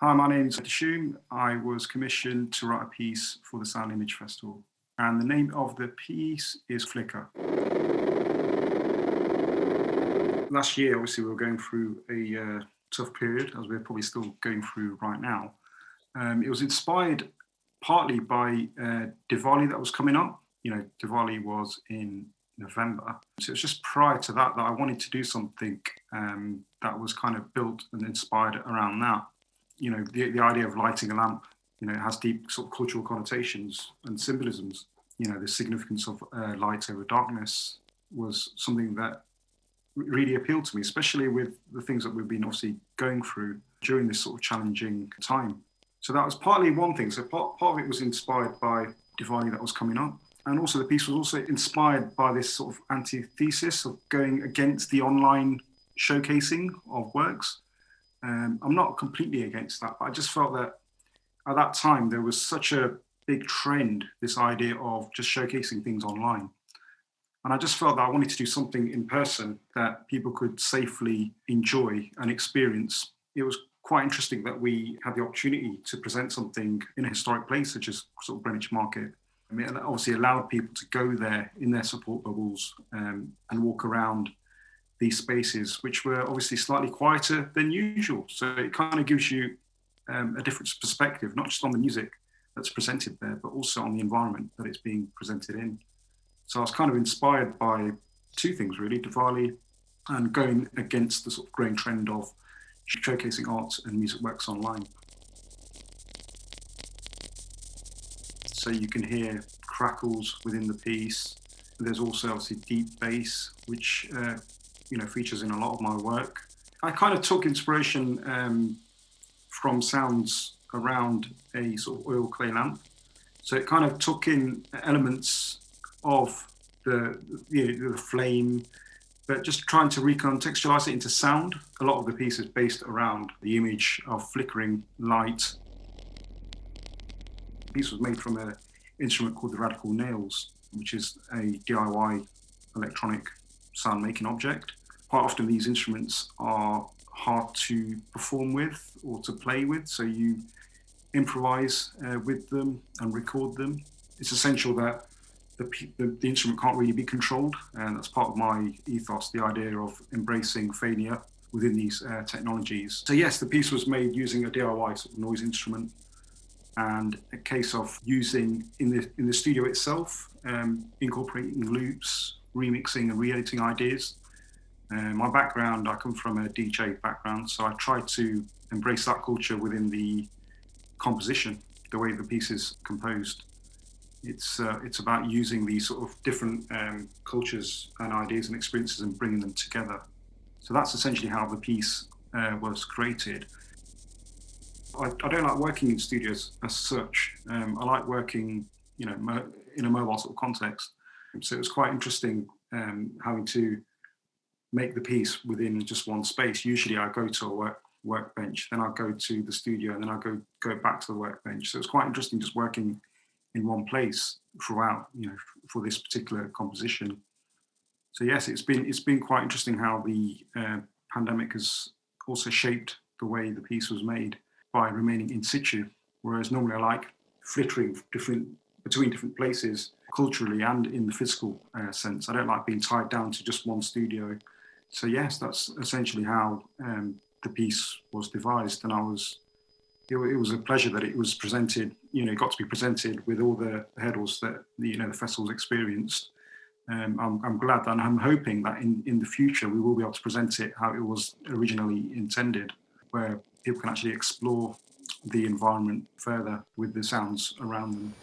Hi, my name is Dushume. I was commissioned to write a piece for the Sound Image Festival, and the name of the piece is PhliKr. Last year, obviously, we were going through a tough period, as we're probably still going through right now. It was inspired partly by Diwali that was coming up. Diwali was in November. So it was just prior to that I wanted to do something that was kind of built and inspired around that. The idea of lighting a lamp, it has deep sort of cultural connotations and symbolisms. The significance of light over darkness was something that really appealed to me, especially with the things that we've been obviously going through during this sort of challenging time. So that was partly one thing. So part of it was inspired by Diwali that was coming up. And also the piece was also inspired by this sort of antithesis of going against the online showcasing of works. I'm not completely against that, but I just felt that at that time there was such a big trend, this idea of just showcasing things online. And I just felt that I wanted to do something in person that people could safely enjoy and experience. It was quite interesting that we had the opportunity to present something in a historic place, such as sort of Greenwich Market. It obviously allowed people to go there in their support bubbles and walk around these spaces, which were obviously slightly quieter than usual. So it kind of gives you a different perspective, not just on the music that's presented there, but also on the environment that it's being presented in. So I was kind of inspired by two things really, Diwali and going against the sort of growing trend of showcasing art and music works online. So you can hear crackles within the piece. There's also obviously deep bass, which features in a lot of my work. I kind of took inspiration from sounds around a sort of oil clay lamp. So it kind of took in elements of the flame, but just trying to recontextualize it into sound. A lot of the piece is based around the image of flickering light. The piece was made from an instrument called the Radical Nails, which is a DIY electronic sound making object. Quite often these instruments are hard to perform with or to play with, so you improvise with them and record them. It's essential that the instrument can't really be controlled, and that's part of my ethos, the idea of embracing failure within these technologies. So yes, the piece was made using a DIY sort of noise instrument, and a case of using in the studio itself, incorporating loops, remixing and re-editing ideas. My background, I come from a DJ background, so I try to embrace that culture within the composition, the way the piece is composed. It's about using these sort of different cultures and ideas and experiences and bringing them together. So that's essentially how the piece was created. I don't like working in studios as such. I like working, in a mobile sort of context. So it was quite interesting having to make the piece within just one space. Usually I go to a workbench, then I'll go to the studio, and then I'll go back to the workbench. So it's quite interesting just working in one place throughout, for this particular composition. So yes, it's been quite interesting how the pandemic has also shaped the way the piece was made by remaining in situ, whereas normally I like flittering between different places culturally and in the physical sense. I don't like being tied down to just one studio. So yes, that's essentially how the piece was devised, and it was a pleasure that it was presented, got to be presented with all the hurdles that the festival's experienced. I'm glad that, and I'm hoping that in the future we will be able to present it how it was originally intended, where people can actually explore the environment further with the sounds around them.